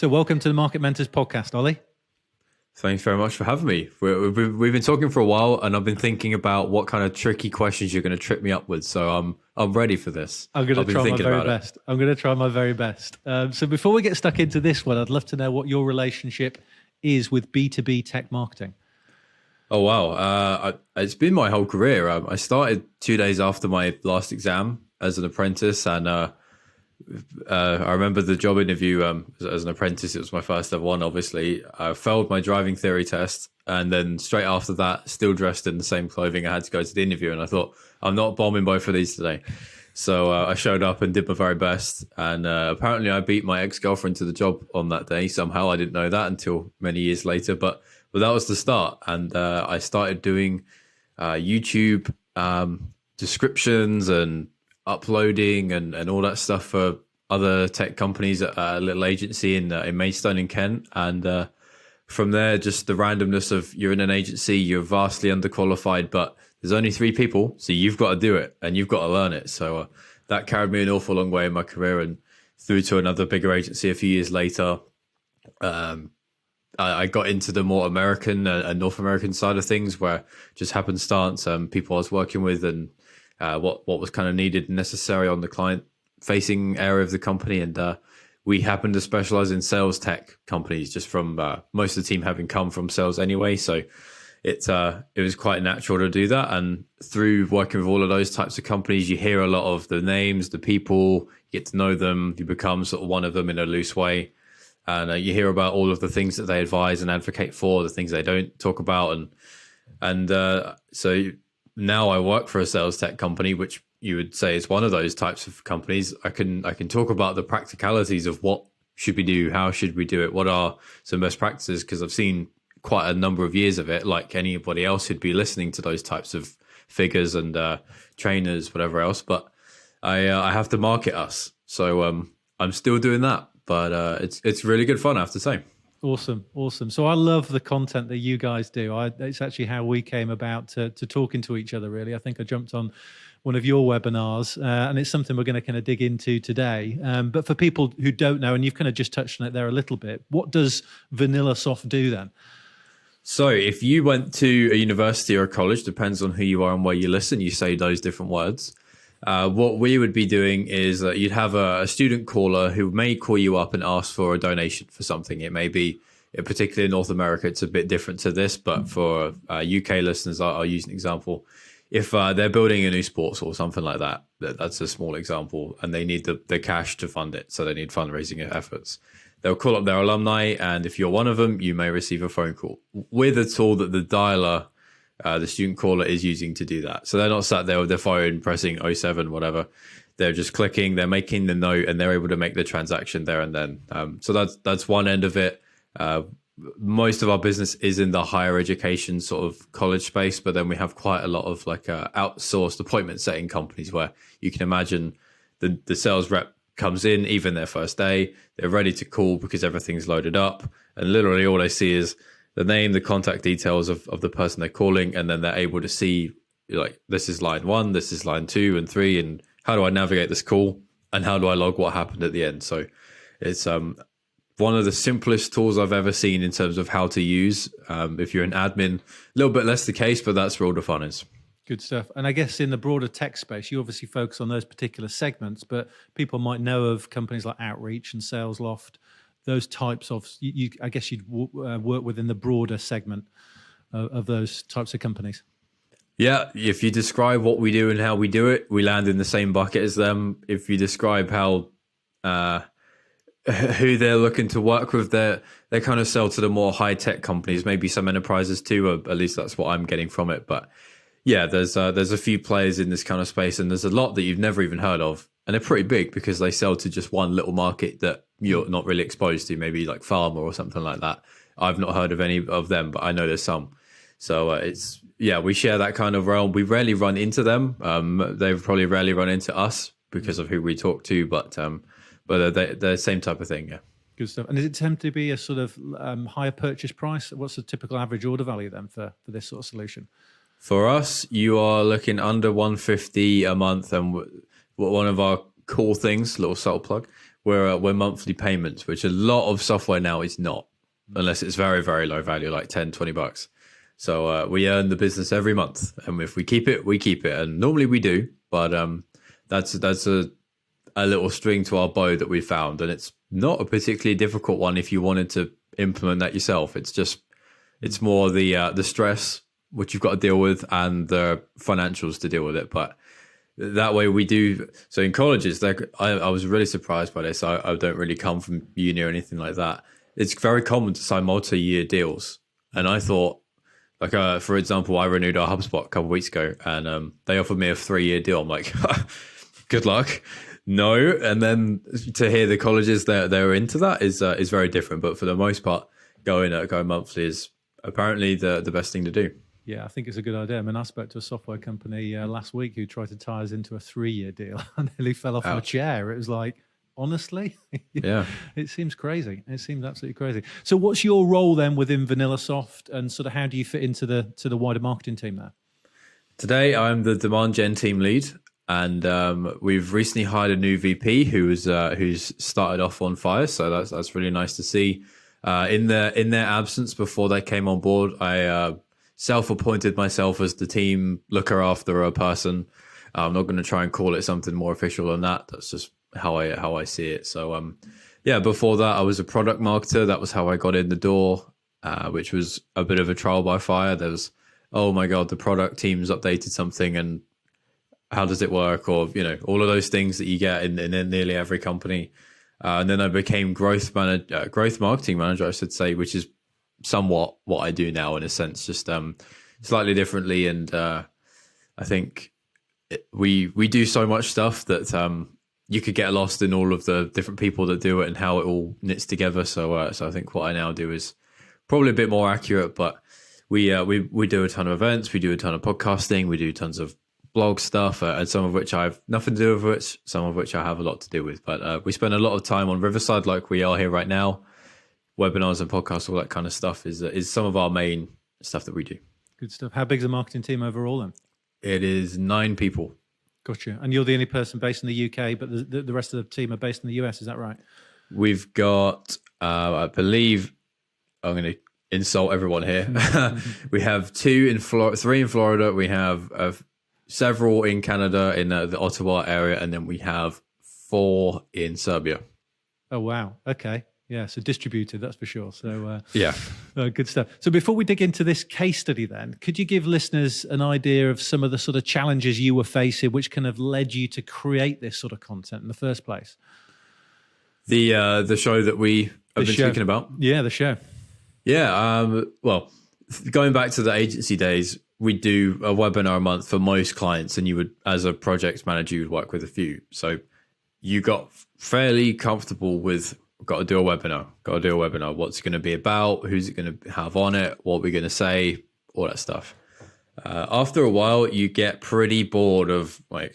So welcome to the Market Mentors podcast, Ollie. Thanks very much for having me. We've been talking for a while, and I've been thinking about what kind of tricky questions you're going to trip me up with. So I'm ready for this. I'm going to try my very best. I'm going to try my very best. So before we get stuck into this one, I'd love to know what your relationship is with B2B tech marketing. Oh, wow. It's been my whole career. I started 2 days after my last exam as an apprentice, and I remember the job interview as an apprentice. It was my first ever one, obviously. I failed my driving theory test, and then straight after that, still dressed in the same clothing, I had to go to the interview, and I thought, I'm not bombing both of these today. So I showed up and did my very best, and apparently I beat my ex-girlfriend to the job on that day. Somehow I didn't know that until many years later, but that was the start, and I started doing YouTube descriptions and uploading and all that stuff for other tech companies at a little agency in Maidstone in Kent. And from there, just the randomness of you're in an agency, you're vastly underqualified, but there's only 3 people, so you've got to do it and you've got to learn it. So that carried me an awful long way in my career and through to another bigger agency a few years later. I got into the more American and North American side of things, where just happenstance, people I was working with and what was kind of needed and necessary on the client facing area of the company. And we happen to specialize in sales tech companies, just from most of the team having come from sales anyway. So it was quite natural to do that. And through working with all of those types of companies, you hear a lot of the names, the people, you get to know them, you become sort of one of them in a loose way. And you hear about all of the things that they advise and advocate for, the things they don't talk about. And so now I work for a sales tech company, which you would say is one of those types of companies. I can talk about the practicalities of what should we do, how should we do it, what are some best practices, because I've seen quite a number of years of it, like anybody else who'd be listening to those types of figures and trainers, whatever else. But I have to market us, so I'm still doing that. But it's really good fun, I have to say. Awesome. So I love the content that you guys do. It's actually how we came about to talking to each other, really. I think I jumped on one of your webinars, and it's something we're going to kind of dig into today. But for people who don't know, and you've kind of just touched on it there a little bit, what does VanillaSoft do then? So if you went to a university or a college, depends on who you are and where you listen, you say those different words. What we would be doing is that you'd have a student caller who may call you up and ask for a donation for something. It may be, particularly in North America, it's a bit different to this, but for UK listeners, I'll use an example. If they're building a new sports or something like that, that's a small example, and they need the cash to fund it, so they need fundraising efforts. They'll call up their alumni, and if you're one of them, you may receive a phone call with a tool that the dialer, the student caller, is using to do that. So they're not sat there with their phone pressing 07, whatever. They're just clicking, they're making the note, and they're able to make the transaction there and then. So that's one end of it. Most of our business is in the higher education sort of college space, but then we have quite a lot of like outsourced appointment setting companies where you can imagine the sales rep comes in, even their first day, they're ready to call because everything's loaded up, and literally all they see is the name, the contact details of the person they're calling, and then they're able to see, like, this is line 1, this is line 2 and 3, and how do I navigate this call, and how do I log what happened at the end? So it's one of the simplest tools I've ever seen in terms of how to use. If you're an admin, a little bit less the case, but that's where all the fun is. Good stuff. And I guess in the broader tech space, you obviously focus on those particular segments, but people might know of companies like Outreach and SalesLoft, those types of, I guess you'd work within the broader segment of those types of companies. Yeah, if you describe what we do and how we do it, we land in the same bucket as them. If you describe how who they're looking to work with, they kind of sell to the more high-tech companies, maybe some enterprises too, or at least that's what I'm getting from it. But yeah, there's a few players in this kind of space, and there's a lot that you've never even heard of. And they're pretty big because they sell to just one little market that you're not really exposed to, maybe like pharma or something like that. I've not heard of any of them, but I know there's some. So we share that kind of realm. We rarely run into them. They've probably rarely run into us because of who we talk to, but they're the same type of thing, yeah. Good stuff. And does it tend to be a sort of higher purchase price? What's the typical average order value then for this sort of solution? For us, you are looking under $150 a month, and one of our cool things, little subtle plug, we're monthly payments, which a lot of software now is not, unless it's very, very low value, like 10, $20. So we earn the business every month, and if we keep it, we keep it. And normally we do, but that's a little string to our bow that we found, and it's not a particularly difficult one if you wanted to implement that yourself. It's more the stress which you've got to deal with and the financials to deal with it. But that way we do. So in colleges, I was really surprised by this. I don't really come from uni or anything like that. It's very common to sign multi-year deals, and I thought, like, for example, I renewed our HubSpot a couple of weeks ago, and they offered me a 3-year deal. I'm like, good luck. No. And then to hear the colleges that they're into that is very different. But for the most part, going monthly is apparently the best thing to do. Yeah, I think it's a good idea. I mean, I spoke to a software company last week who tried to tie us into a 3-year deal. I nearly fell off my chair. It was like, honestly, yeah, it seems crazy. It seems absolutely crazy. So what's your role then within VanillaSoft, and sort of how do you fit into the wider marketing team there? Today, I'm the demand gen team lead. And we've recently hired a new VP who's started off on fire, so that's really nice to see. In their absence before they came on board, I self-appointed myself as the team looker after a person. I'm not going to try and call it something more official than that. That's just how I see it. So before that, I was a product marketer. That was how I got in the door, which was a bit of a trial by fire. There was, oh my god, the product team's updated something and how does it work, or all of those things that you get in nearly every company. And then I became growth marketing manager, I should say, which is somewhat what I do now in a sense, just slightly differently. And I think we do so much stuff that you could get lost in all of the different people that do it and how it all knits together. So I think what I now do is probably a bit more accurate. But we do a ton of events, we do a ton of podcasting, we do tons of blog stuff, and some of which I have nothing to do with it, some of which I have a lot to do with. But we spend a lot of time on Riverside, like we are here right now. Webinars and podcasts, all that kind of stuff is some of our main stuff that we do. Good stuff. How big is the marketing team overall then? It is 9 people. Gotcha. And you're the only person based in the UK, but the rest of the team are based in the US, is that right? We've got, I believe, I'm going to insult everyone here. We have 3 in Florida. We have several in Canada, in the Ottawa area, and then we have 4 in Serbia. Oh, wow. Okay. Yeah, so distributed, that's for sure. So yeah, good stuff. So before we dig into this case study then, could you give listeners an idea of some of the sort of challenges you were facing which kind of led you to create this sort of content in the first place? The show that we have been speaking about? Yeah, the show. Yeah, well, going back to the agency days, we do a webinar a month for most clients, and you would, as a project manager, you would work with a few. So you got fairly comfortable with, got to do a webinar. What's it going to be about? Who's it going to have on it? What we're going to say? All that stuff. After a while, you get pretty bored of, like,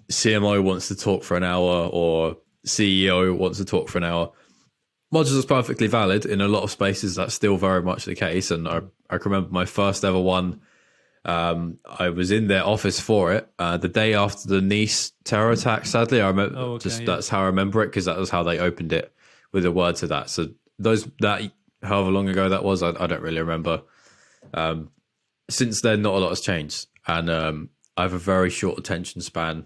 CMO wants to talk for an hour or CEO wants to talk for an hour. Much as it's perfectly valid, in a lot of spaces, that's still very much the case. And I can remember my first ever one. I was in their office for it the day after the Nice terror attack. Sadly, I remember that's how I remember it, because that was how they opened it, with a word to that. So that however long ago that was, I don't really remember. Since then, not a lot has changed, and I have a very short attention span.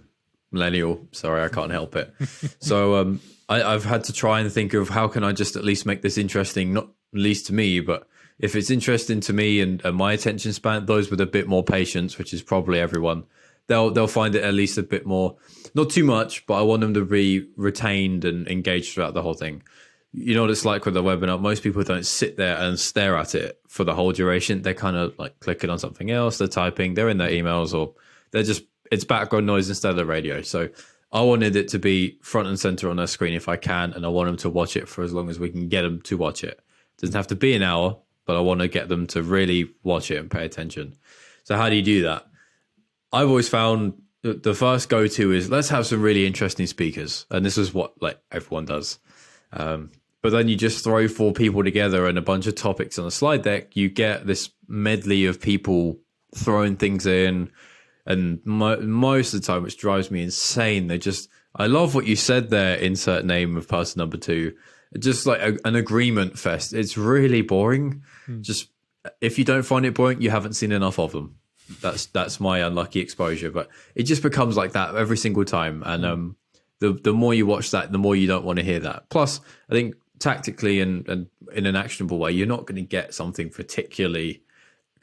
Millennial, sorry, I can't help it. So I've had to try and think of how can I just at least make this interesting, not least to me, but if it's interesting to me and my attention span, those with a bit more patience, which is probably everyone, they'll find it at least a bit more, not too much, but I want them to be retained and engaged throughout the whole thing. You know what it's like with a webinar. Most people don't sit there and stare at it for the whole duration. They're kind of like clicking on something else, they're typing, they're in their emails, or they're just, it's background noise instead of the radio. So I wanted it to be front and center on their screen if I can, and I want them to watch it for as long as we can get them to watch it. It doesn't have to be an hour, but I want to get them to really watch it and pay attention. So how do you do that? I've always found the first go-to is let's have some really interesting speakers. And this is what like everyone does. But then you just throw 4 people together and a bunch of topics on a slide deck. You get this medley of people throwing things in. And most of the time, which drives me insane, they just, I love what you said there. Insert name of person number 2. Just like an agreement fest. It's really boring. Just if you don't find it boring, you haven't seen enough of them. That's my unlucky exposure. But it just becomes like that every single time. And the more you watch that, the more you don't want to hear that. Plus, I think tactically and in an actionable way, you're not going to get something particularly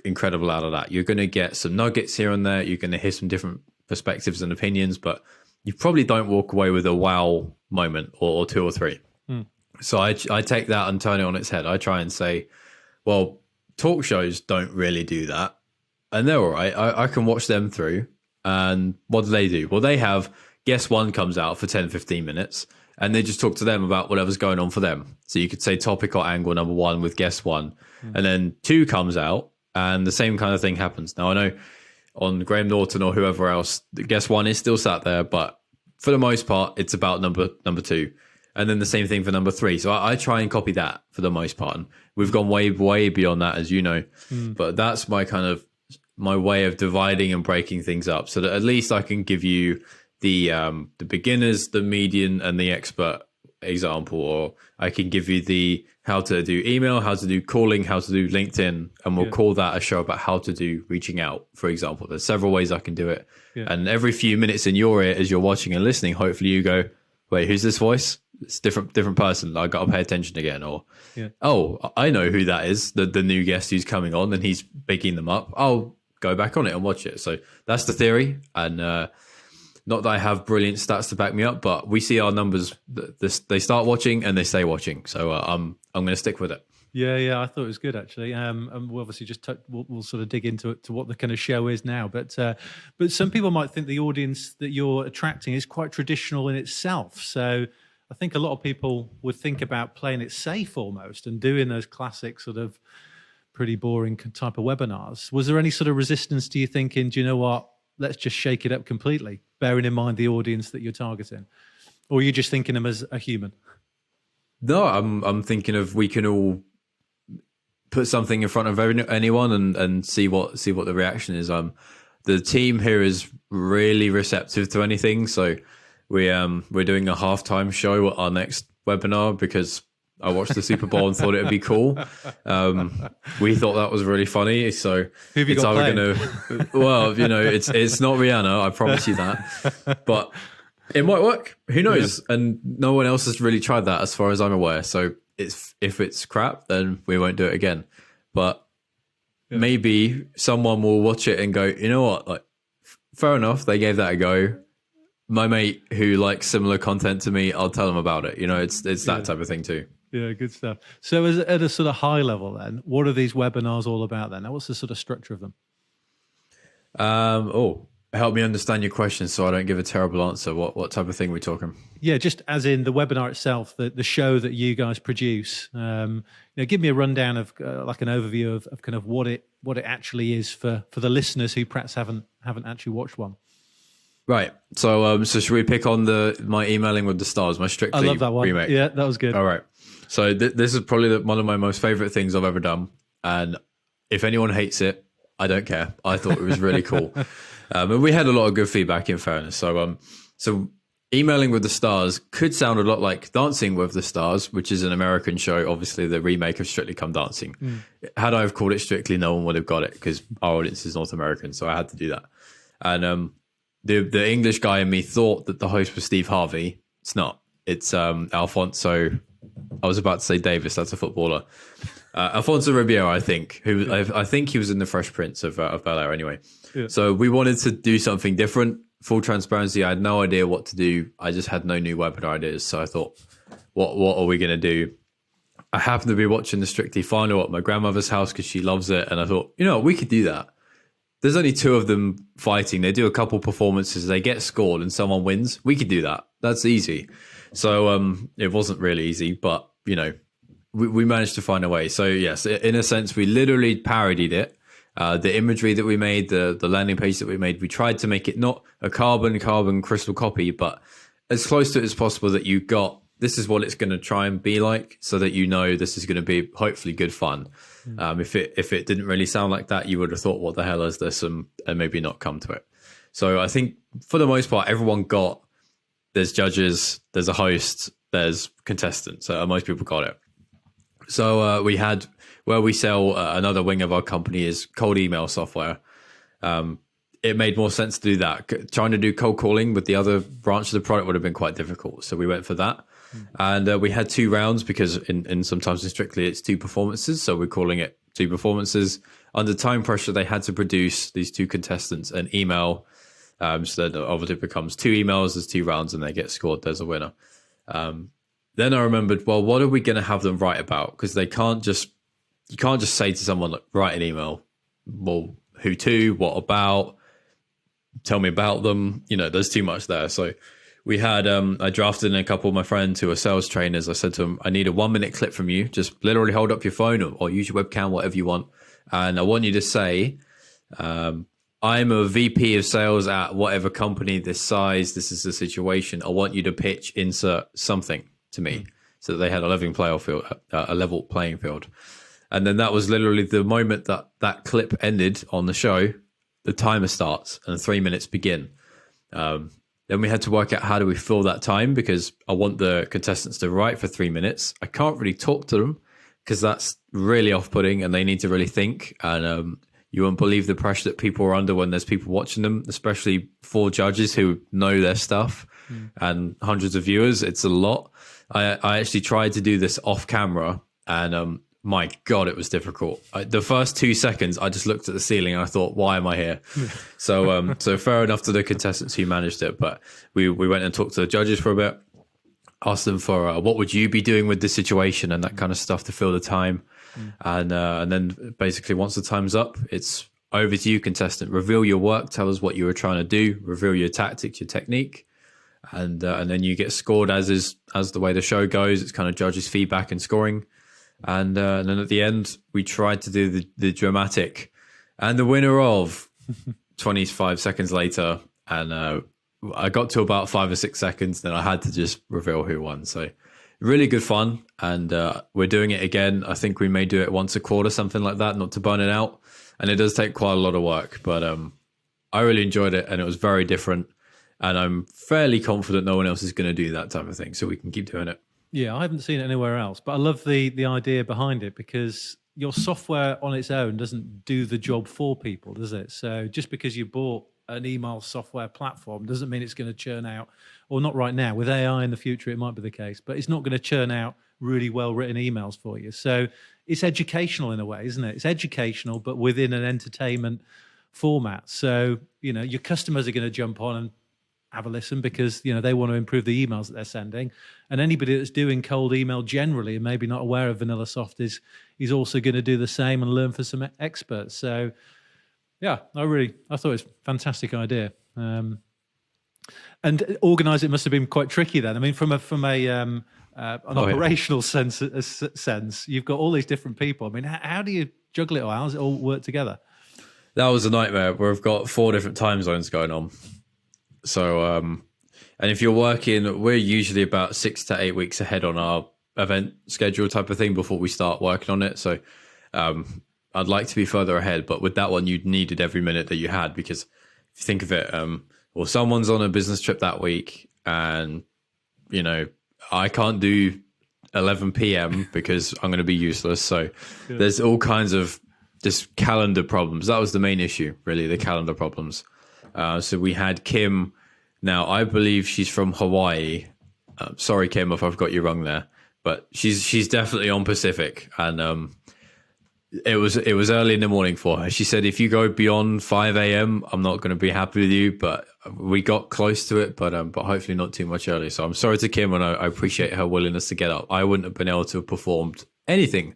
incredible out of that. You're going to get some nuggets here and there. You're going to hear some different perspectives and opinions, but you probably don't walk away with a wow moment or 2 or 3. So I take that and turn it on its head. I try and say, well, talk shows don't really do that, and they're all right. I can watch them through. And what do? Well, they have guest 1 comes out for 10, 15 minutes, and they just talk to them about whatever's going on for them. So you could say topic or angle number 1 with guest 1, and then 2 comes out, and the same kind of thing happens. Now, I know on Graham Norton or whoever else, the guest 1 is still sat there, but for the most part, it's about number 2. And then the same thing for number 3. So I try and copy that for the most part. And we've gone way, way beyond that, as you know. But that's my way of dividing and breaking things up, so that at least I can give you the beginners, the median, and the expert example, or I can give you the how to do email, how to do calling, how to do LinkedIn, and we'll call that a show about how to do reaching out, for example. There's several ways I can do it. And every few minutes in your ear as you're watching and listening, hopefully you go, wait, who's this voice? It's different person. I got to pay attention again. Or, oh, I know who that is, the new guest who's coming on, and he's bigging them up. I'll go back on it and watch it. So that's the theory. And not that I have brilliant stats to back me up, but we see our numbers. They start watching and they stay watching. So I'm going to stick with it. Yeah, I thought it was good actually. And we'll obviously just we'll sort of dig into it, to what the kind of show is now. But some people might think the audience that you're attracting is quite traditional in itself. So I think a lot of people would think about playing it safe almost and doing those classic sort of pretty boring type of webinars. Was there any sort of resistance to you thinking, do you know what, let's just shake it up completely, bearing in mind the audience that you're targeting? Or are you just thinking them as a human? No, I'm thinking of we can all put something in front of anyone and see what the reaction is. The team here is really receptive to anything. So we're doing a halftime show at our next webinar because I watched the Super Bowl and thought it would be cool. We thought that was really funny. So who have you got playing? Well, it's not Rihanna, I promise you that. But it might work. Who knows? Yeah. And no one else has really tried that as far as I'm aware. So if it's crap, then we won't do it again. But maybe someone will watch it and go, you know what? Like, fair enough. They gave that a go. My mate who likes similar content to me, I'll tell them about it. It's that type of thing too. Yeah, good stuff. So at a sort of high level then, what are these webinars all about then? Now, what's the sort of structure of them? Help me understand your question so I don't give a terrible answer. What type of thing are we talking? Yeah, just as in the webinar itself, the show that you guys produce. Give me a rundown of like an overview of kind of what it actually is for the listeners who perhaps haven't actually watched one. Right. So should we pick on my emailing with the stars, my Strictly I love that one. remake? Yeah, that was good. All right. So this is probably one of my most favorite things I've ever done. And if anyone hates it, I don't care. I thought it was really cool. And we had a lot of good feedback, in fairness. So emailing with the stars could sound a lot like Dancing with the Stars, which is an American show, obviously the remake of Strictly Come Dancing. Had I have called it Strictly, no one would have got it because our audience is North American. So I had to do that. And the English guy in me thought that the host was Steve Harvey. It's not. It's Alfonso. I was about to say Davis. That's a footballer. Alfonso Ribeiro, I think. I think he was in the Fresh Prince of Bel-Air anyway. Yeah. So we wanted to do something different. Full transparency, I had no idea what to do. I just had no new webinar ideas. So I thought, what are we going to do? I happened to be watching the Strictly final at my grandmother's house because she loves it. And I thought, we could do that. There's only 2 of them fighting. They do a couple performances. They get scored and someone wins. We could do that. That's easy. So it wasn't really easy, but, we managed to find a way. So, yes, in a sense, we literally parodied it. The imagery that we made, the landing page that we made, we tried to make it not a carbon crystal copy, but as close to it as possible that you got, this is what it's going to try and be like, so that this is going to be hopefully good fun. If it didn't really sound like that, you would have thought, what the hell is this? And maybe not come to it. So I think for the most part, everyone got there's judges, there's a host, there's contestants. So most people got it. So we had where we sell another wing of our company is cold email software. It made more sense to do that. Trying to do cold calling with the other branch of the product would have been quite difficult. So we went for that. And we had 2 rounds because in sometimes in Strictly it's 2 performances. So we're calling it 2 performances. Under time pressure, they had to produce these 2 contestants an email. So that obviously it becomes 2 emails, there's 2 rounds, and they get scored. There's a winner. Then I remembered, well, what are we going to have them write about? Because you can't just say to someone, like, write an email. Well, who to, what about, tell me about them. There's too much there. So we had, I drafted in a couple of my friends who are sales trainers. I said to them, I need a 1-minute clip from you. Just literally hold up your phone or use your webcam, whatever you want. And I want you to say, I'm a VP of sales at whatever company this size. This is the situation. I want you to pitch, insert something to me. So that they had a level playing field. And then that was literally the moment that clip ended on the show, the timer starts and 3 minutes begin. Then we had to work out how do we fill that time, because I want the contestants to write for 3 minutes. I can't really talk to them because that's really off-putting and they need to really think. And you won't believe the pressure that people are under when there's people watching them, especially 4 judges who know their stuff and hundreds of viewers. It's a lot. I actually tried to do this off camera and my God, it was difficult. The first 2 seconds, I just looked at the ceiling and I thought, why am I here? So fair enough to the contestants who managed it. But we went and talked to the judges for a bit, asked them for what would you be doing with this situation and that kind of stuff to fill the time. And then basically once the time's up, it's over to you, contestant. Reveal your work. Tell us what you were trying to do. Reveal your tactics, your technique. And then you get scored as the way the show goes. It's kind of judges' feedback and scoring. And then at the end, we tried to do the dramatic. And the winner of 25 seconds later, and I got to about 5 or 6 seconds, then I had to just reveal who won. So really good fun. And we're doing it again. I think we may do it once a quarter, something like that, not to burn it out. And it does take quite a lot of work. But I really enjoyed it, and it was very different. And I'm fairly confident no one else is going to do that type of thing, so we can keep doing it. Yeah, I haven't seen it anywhere else, but I love the idea behind it, because your software on its own doesn't do the job for people, does it? So just because you bought an email software platform doesn't mean it's going to churn out, or not right now. With AI in the future, it might be the case, but it's not going to churn out really well-written emails for you. So it's educational in a way, isn't it? It's educational, but within an entertainment format. So, your customers are going to jump on and have a listen because they want to improve the emails that they're sending, and anybody that's doing cold email generally and maybe not aware of VanillaSoft is also going to do the same and learn from some experts. So yeah, I thought it was a fantastic idea. And organize it must have been quite tricky then. I mean, from an operational sense, you've got all these different people. I mean, how do you juggle it all? How does it all work together? That was a nightmare. We've got 4 different time zones going on. So, and if you're working, we're usually about 6 to 8 weeks ahead on our event schedule type of thing before we start working on it. So, I'd like to be further ahead, but with that one, you needed every minute that you had, because if you think of it, well, someone's on a business trip that week and, I can't do 11 p.m. because I'm going to be useless. So there's all kinds of just calendar problems. That was the main issue, really, the calendar problems. So we had Kim. Now, I believe she's from Hawaii. Sorry, Kim, if I've got you wrong there, but she's definitely on Pacific, and it was early in the morning for her. She said, if you go beyond 5 a.m., I'm not going to be happy with you. But we got close to it, but hopefully not too much early. So I'm sorry to Kim, and I appreciate her willingness to get up. I wouldn't have been able to have performed anything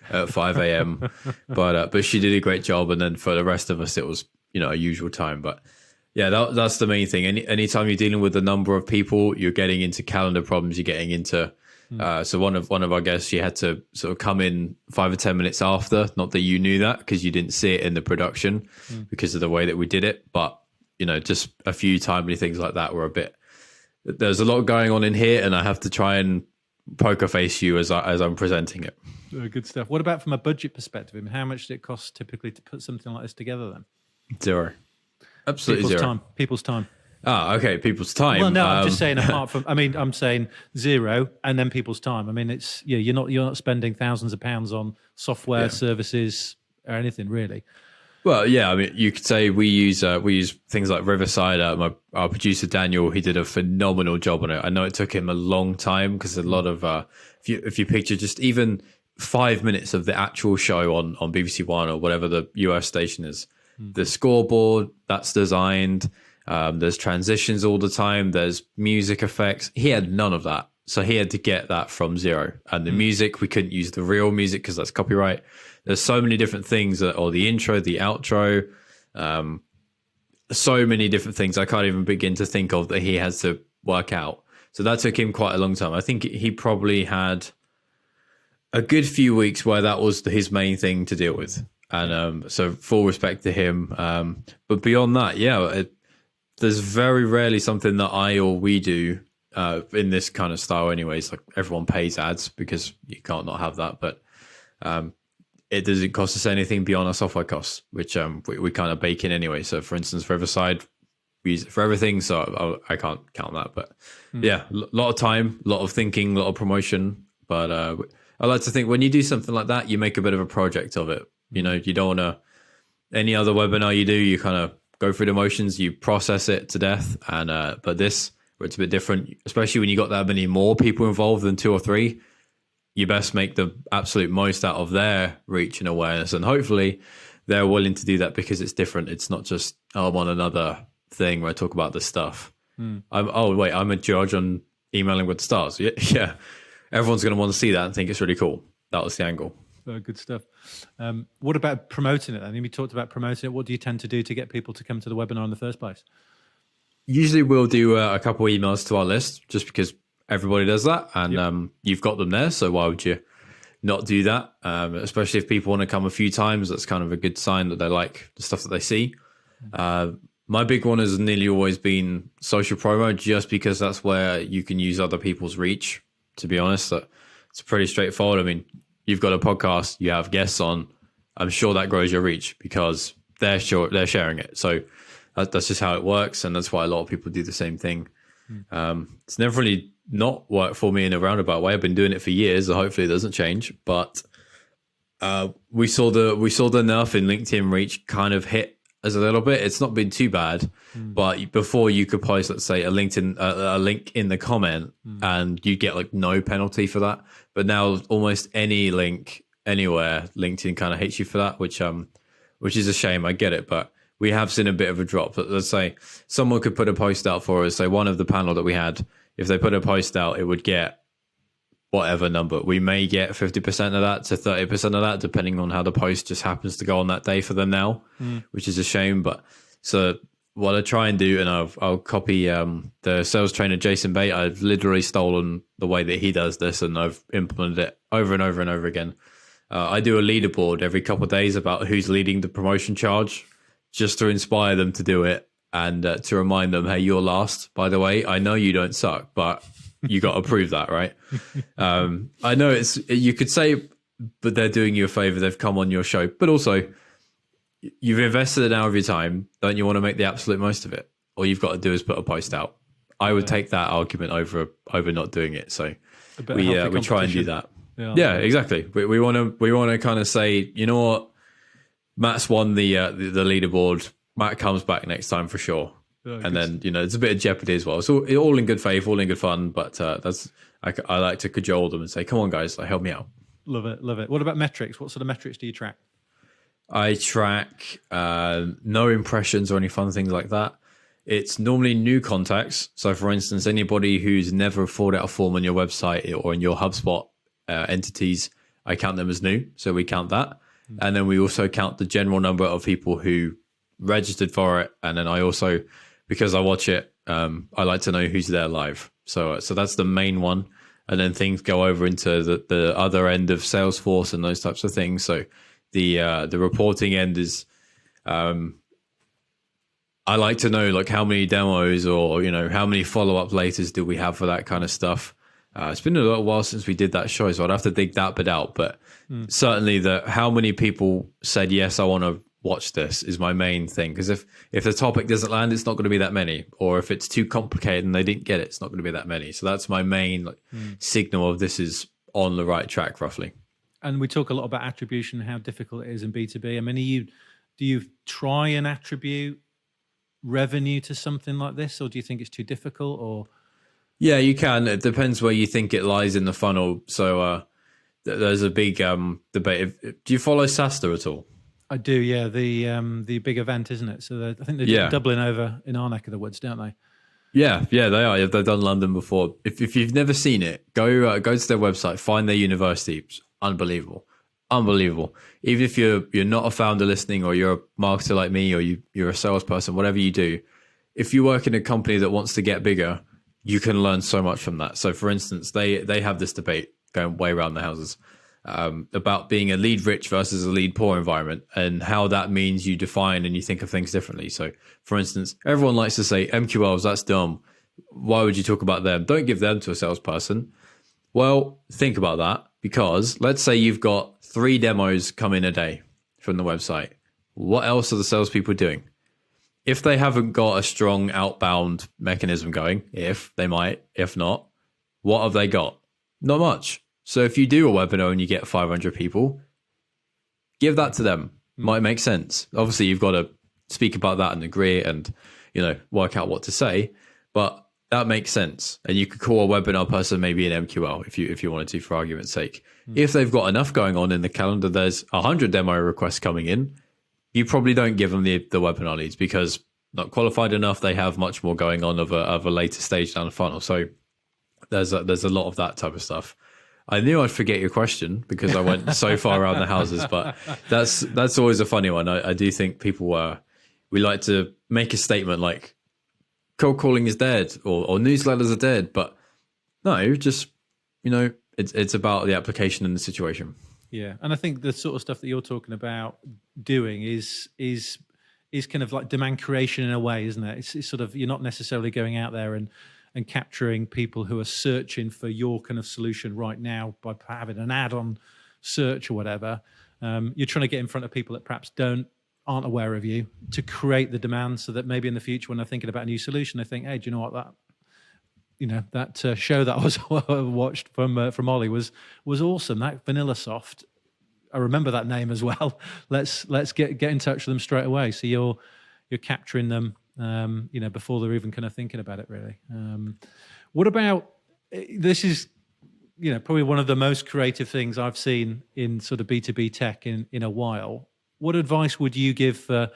at 5 a.m., but she did a great job. And then for the rest of us, it was a usual time, but. Yeah, that's the main thing. Anytime you're dealing with a number of people, you're getting into calendar problems. You're getting into. So one of our guests, she had to sort of come in 5 or 10 minutes after. Not that you knew that because you didn't see it in the production because of the way that we did it. But just a few timely things like that were a bit. There's a lot going on in here, and I have to try and poker face you as I'm presenting it. Good stuff. What about from a budget perspective? I mean, how much did it cost typically to put something like this together? Then 0. Absolutely people's zero. People's time. Okay, people's time. Well, no, I'm just saying apart from, I mean, I'm saying zero and then people's time. I mean, it's, yeah, you're not spending thousands of pounds on software services or anything really. Well, yeah, I mean, you could say we use things like Riverside. Our producer Daniel, he did a phenomenal job on it. I know it took him a long time because a lot of if you picture just even 5 minutes of the actual show on BBC One or whatever the US station is, the scoreboard that's designed. There's transitions all the time. There's music effects. He had none of that, so he had to get that from zero. And the music, we couldn't use the real music because that's copyright. There's so many different things, or the intro, the outro, so many different things I can't even begin to think of that he has to work out. So that took him quite a long time. I think he probably had a good few weeks where that was his main thing to deal with. And so full respect to him. But beyond that, there's very rarely something that I or we do in this kind of style anyways. Like everyone pays ads because you can't not have that. But it doesn't cost us anything beyond our software costs, which we kind of bake in anyway. So for instance, Riverside, we use it for everything. So I can't count that. But yeah, a lot of time, a lot of thinking, a lot of promotion. But I like to think when you do something like that, you make a bit of a project of it. You know, you don't want to, any other webinar you do, you kind of go through the motions, you process it to death. And but this, where it's a bit different, especially when you got that many more people involved than 2 or 3, you best make the absolute most out of their reach and awareness. And hopefully they're willing to do that because it's different. It's not just, I'm on another thing where I talk about this stuff. I'm a judge on emailing with the stars. Yeah. Everyone's going to want to see that and think it's really cool. That was the angle. Good stuff. What about promoting it? I mean, we talked about promoting it. What do you tend to do to get people to come to the webinar in the first place? Usually we'll do a couple of emails to our list just because everybody does that. And you've got them there. So why would you not do that? Especially if people want to come a few times, that's kind of a good sign that they like the stuff that they see. My big one has nearly always been social promo, just because that's where you can use other people's reach. To be honest, it's pretty straightforward. I mean, you've got a podcast, you have guests on. I'm sure that grows your reach because they're sharing it. So that's just how it works, and that's why a lot of people do the same thing. It's never really not worked for me in a roundabout way. I've been doing it for years, so hopefully it doesn't change. But we saw the nerf in LinkedIn reach kind of hit us a little bit. It's not been too bad, but before you could post, let's say, a link in the comment, and you get like no penalty for that. But now almost any link anywhere, LinkedIn kind of hates you for that, which is a shame. I get it, but we have seen a bit of a drop. But let's say someone could put a post out for us. Say one of the panel that we had, if they put a post out, it would get whatever number. We may get 50% of that to 30% of that, depending on how the post just happens to go on that day for them now, which is a shame. But so what I try and do, and I'll copy the sales trainer Jason Bate. I've literally stolen the way that he does this, and I've implemented it over and over and over again. I do a leaderboard every couple of days about who's leading the promotion charge, just to inspire them to do it and to remind them, hey, you're last, by the way. I know you don't suck, but you got to prove that, right? I know you could say, but they're doing you a favor. They've come on your show, but also you've invested an hour of your time. Don't you want to make the absolute most of it? All you've got to do is put a post out. I would take that argument over not doing it. So we try and do that. Yeah, exactly. We want to kind of say, you know what, Matt's won the leaderboard. Matt comes back next time for sure. And then, it's a bit of jeopardy as well. So all in good faith, all in good fun. But I like to cajole them and say, come on, guys, help me out. Love it. What about metrics? What sort of metrics do you track? I track no impressions or any fun things like that. It's normally new contacts. So, for instance, anybody who's never filled out a form on your website or in your HubSpot entities, I count them as new. So we count that. And then we also count the general number of people who registered for it. And then I also, because I watch it, I like to know who's there live. So that's the main one. And then things go over into the other end of Salesforce and those types of things. So the reporting end is, I like to know how many demos or, how many follow-up laters do we have for that kind of stuff. It's been a little while since we did that show, so I'd have to dig that bit out. But certainly how many people said, yes, I want to watch this is my main thing. Because if the topic doesn't land, it's not going to be that many. Or if it's too complicated and they didn't get it, it's not going to be that many. So that's my main signal of this is on the right track, roughly. And we talk a lot about attribution, how difficult it is in B2B. I mean, do you try and attribute revenue to something like this, or do you think it's too difficult? Or yeah, you can. It depends where you think it lies in the funnel. So there's a big debate. Do you follow SaaStr at all? I do, yeah. The big event, isn't it? So I think they're doubling over in our neck of the woods, don't they? Yeah, they are. They've done London before. If you've never seen it, go to their website, find their university. It's unbelievable. Even if you're not a founder listening, or you're a marketer like me, or you're a salesperson, whatever you do, if you work in a company that wants to get bigger, you can learn so much from that. So, for instance, they have this debate going way around the houses about being a lead rich versus a lead poor environment, and how that means you define and you think of things differently. So, for instance, everyone likes to say MQLs, that's dumb. Why would you talk about them? Don't give them to a salesperson. Well, think about that, because let's say you've got 3 demos come in a day from the website. What else are the salespeople doing? If they haven't got a strong outbound mechanism going, if not, what have they got? Not much. So if you do a webinar and you get 500 people, give that to them. Might make sense. Obviously, you've got to speak about that and agree and, work out what to say, but that makes sense. And you could call a webinar person maybe an MQL if you wanted to, for argument's sake. If they've got enough going on in the calendar, there's 100 demo requests coming in, you probably don't give them the webinar leads, because not qualified enough. They have much more going on of a later stage down the funnel. So there's a lot of that type of stuff. I knew I'd forget your question because I went so far around the houses, but that's always a funny one. I do think people we like to make a statement like cold calling is dead or newsletters are dead, but no, just it's about the application and the situation. Yeah, and I think the sort of stuff that you're talking about doing is kind of like demand creation in a way, isn't it? It's sort of, you're not necessarily going out there and capturing people who are searching for your kind of solution right now by having an ad on search or whatever. You're trying to get in front of people that perhaps aren't aware of you, to create the demand, so that maybe in the future when they're thinking about a new solution, they think, hey, do you know what, that show that I watched from Ollie was awesome. That VanillaSoft, I remember that name as well. Let's get in touch with them straight away. So you're capturing them, before they're even kind of thinking about it, really. What about, this is, probably one of the most creative things I've seen in sort of B2B tech in a while. What advice would you give for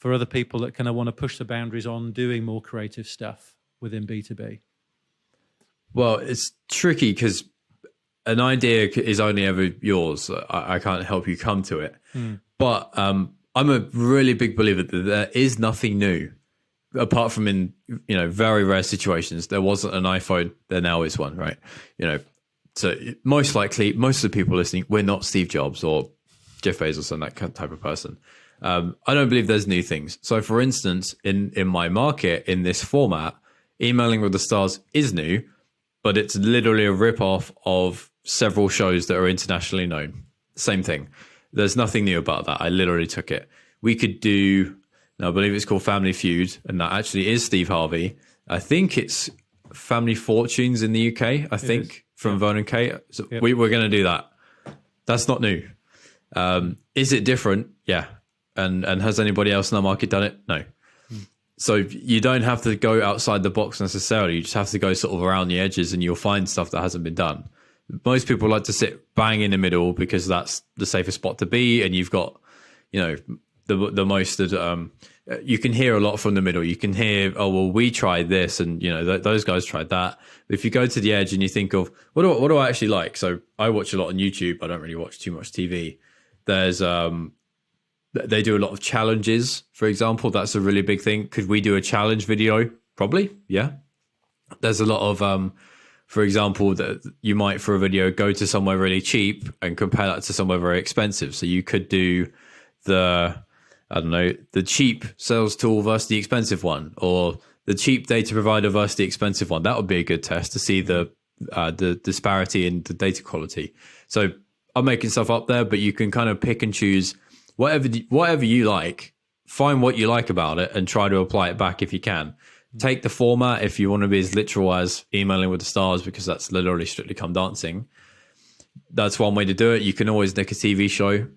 other people that kind of want to push the boundaries on doing more creative stuff within B2B? Well, it's tricky because an idea is only ever yours. I can't help you come to it. But I'm a really big believer that there is nothing new, apart from in very rare situations. There wasn't an iPhone, there now is one, right? So most likely, most of the people listening, we're not Steve Jobs or Jeff Bezos and that type of person. I don't believe there's new things. So, for instance, in my market, in this format, Emailing with the Stars is new, but it's literally a rip-off of several shows that are internationally known. Same thing. There's nothing new about that. I literally took it. We could do, I believe it's called Family Feud, and that actually is Steve Harvey. I think it's Family Fortunes in the UK, from Vernon Kate. So we're going to do that. That's not new. Is it different? Yeah. And has anybody else in the market done it? No. So you don't have to go outside the box necessarily. You just have to go sort of around the edges, and you'll find stuff that hasn't been done. Most people like to sit bang in the middle because that's the safest spot to be. And you've got, the most, you can hear a lot from the middle. You can hear, oh, well, we tried this and, those guys tried that. But if you go to the edge and you think of, what do I actually like? So I watch a lot on YouTube. I don't really watch too much TV. There's, they do a lot of challenges, for example. That's a really big thing. Could we do a challenge video? Probably, yeah. There's a lot of, for example, that you might, for a video, go to somewhere really cheap and compare that to somewhere very expensive. So you could do the cheap sales tool versus the expensive one, or the cheap data provider versus the expensive one. That would be a good test to see the disparity in the data quality. So I'm making stuff up there, but you can kind of pick and choose whatever you like, find what you like about it and try to apply it back if you can. Take the format if you want to be as literal as emailing with the stars, because that's literally Strictly Come Dancing. That's one way to do it. You can always nick a TV show.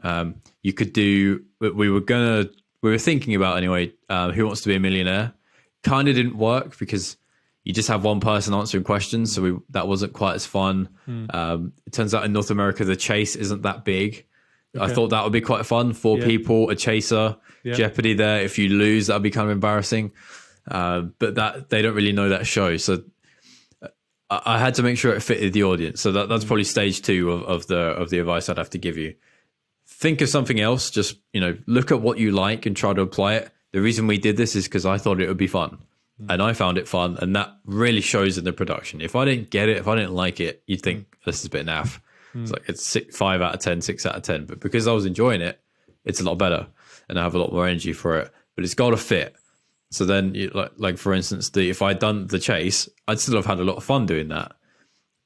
You could do, we were thinking about anyway, Who Wants to Be a Millionaire. Kind of didn't work because you just have one person answering questions. So that wasn't quite as fun. It turns out in North America, the chase isn't that big. Okay. I thought that would be quite fun. 4 people, a chaser, Jeopardy there. If you lose, that'd be kind of embarrassing. But that they don't really know that show. So I had to make sure it fitted the audience. So that's probably stage 2 of the advice I'd have to give you. Think of something else. Just, look at what you like and try to apply it. The reason we did this is because I thought it would be fun. And I found it fun. And that really shows in the production. If I didn't get it, if I didn't like it, you'd think this is a bit naff. It's like it's 5 out of 10, 6 out of 10. But because I was enjoying it, it's a lot better. And I have a lot more energy for it. But it's got to fit. So then, like for instance, if I'd done the chase, I'd still have had a lot of fun doing that.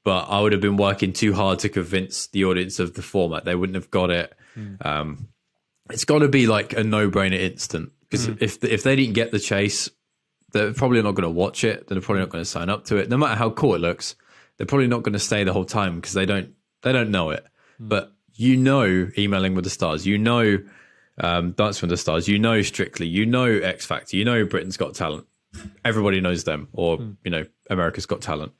But I would have been working too hard to convince the audience of the format. They wouldn't have got it. It's got to be like a no-brainer instant. Because if they didn't get the chase, they're probably not going to watch it. They're probably not going to sign up to it. No matter how cool it looks, they're probably not going to stay the whole time because they don't know it. But emailing with the stars, Dance with the Stars, Strictly, X Factor, Britain's Got Talent. Everybody knows them, or America's Got Talent.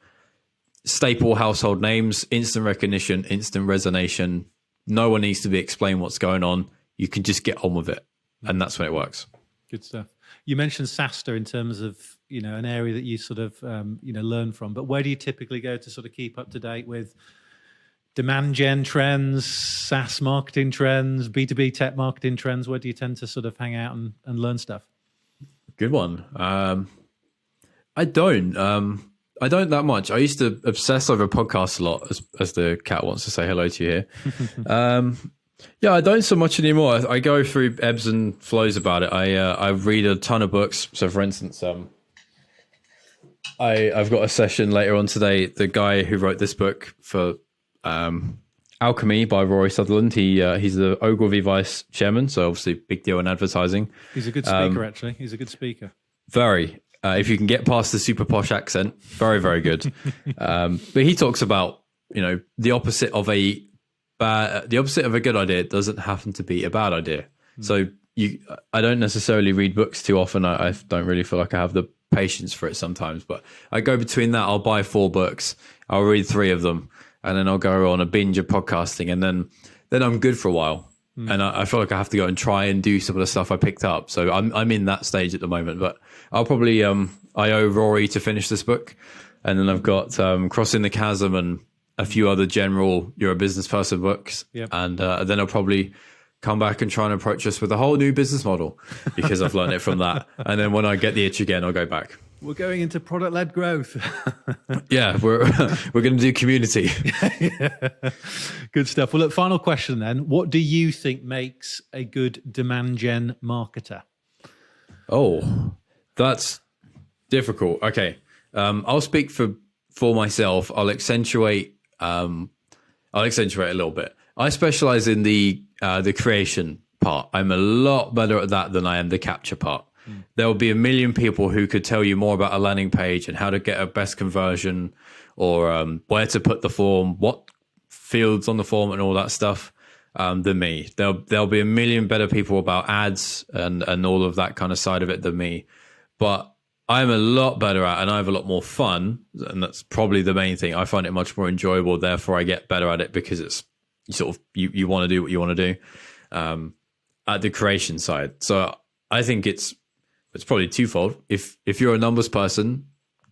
Staple household names, instant recognition, instant resonation. No one needs to be explained what's going on. You can just get on with it, and that's when it works. Good stuff. You mentioned SaaStr in terms of an area that you sort of learn from, but where do you typically go to sort of keep up to date with demand gen trends, SaaS marketing trends, B2B tech marketing trends? Where do you tend to sort of hang out and learn stuff? Good one. I don't that much. I used to obsess over podcasts a lot, as the cat wants to say hello to you here. I don't so much anymore. I go through ebbs and flows about it. I read a ton of books. So for instance, I've got a session later on today. The guy who wrote this book for Alchemy by Rory Sutherland. He's the Ogilvy vice chairman, so obviously big deal in advertising. He's a good speaker, actually. He's a good speaker. Very. If you can get past the super posh accent, very, very good. But he talks about the opposite of a good idea doesn't happen to be a bad idea. So I don't necessarily read books too often. I don't really feel like I have the patience for it sometimes. But I go between that. I'll buy 4 books. I'll read 3 of them. And then I'll go on a binge of podcasting, and then I'm good for a while. And I feel like I have to go and try and do some of the stuff I picked up. So I'm in that stage at the moment. But I'll probably I owe Rory to finish this book, and then I've got Crossing the Chasm and a few other general You're a Business Person books. Yep. And then I'll probably come back and try and approach us with a whole new business model because I've learned it from that. And then when I get the itch again, I'll go back. We're going into product-led growth. Yeah, we're going to do community. Yeah. Good stuff. Well, look, final question then. What do you think makes a good demand gen marketer? Oh, that's difficult. Okay. I'll speak for myself. I'll accentuate a little bit. I specialize in the creation part. I'm a lot better at that than I am the capture part. There will be a million people who could tell you more about a landing page and how to get a best conversion, or where to put the form, what fields on the form and all that stuff than me. There'll be a million better people about ads and all of that kind of side of it than me. But I'm a lot better at, and I have a lot more fun, and that's probably the main thing. I find it much more enjoyable. Therefore, I get better at it because it's sort of you want to do what you want to do at the creation side. So I think it's probably twofold. If you're a numbers person,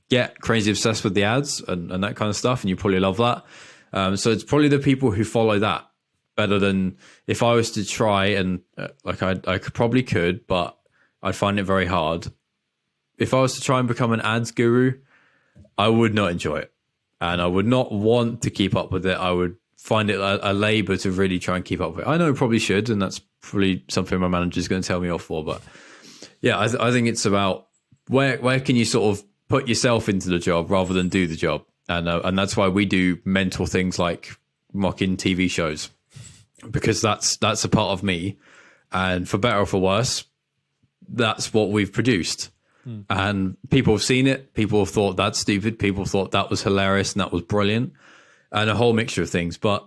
get crazy obsessed with the ads and that kind of stuff, and you probably love that. So it's probably the people who follow that better than if I was to try and I probably could, but I'd find it very hard. If I was to try and become an ads guru, I would not enjoy it, and I would not want to keep up with it. I would find it a labor to really try and keep up with it. I know I probably should, and that's probably something my manager is going to tell me off for, but yeah, I think it's about where can you sort of put yourself into the job rather than do the job, and that's why we do mental things like mocking TV shows, because that's a part of me, And for better or for worse, that's what we've produced. And people have seen it. People have thought that's stupid. People thought that was hilarious and that was brilliant, and a whole mixture of things. But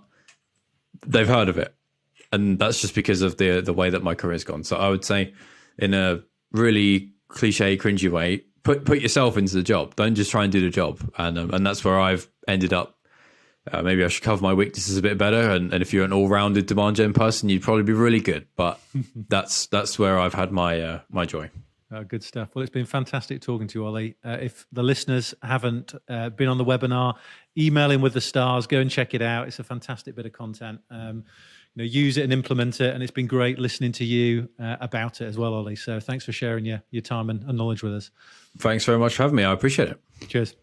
they've heard of it, and that's just because of the way that my career's gone. So I would say, in a really cliche, cringy way, put yourself into the job. Don't just try and do the job. And that's where I've ended up. Maybe I should cover my weaknesses a bit better. And if you're an all-rounded demand gen person, you'd probably be really good. But that's where I've had my my joy. Good stuff. Well, it's been fantastic talking to you, Ollie. If the listeners haven't been on the webinar, email in with the stars, go and check it out. It's a fantastic bit of content. Use it and implement it. And it's been great listening to you about it as well, Ollie. So thanks for sharing your time and knowledge with us. Thanks very much for having me. I appreciate it. Cheers.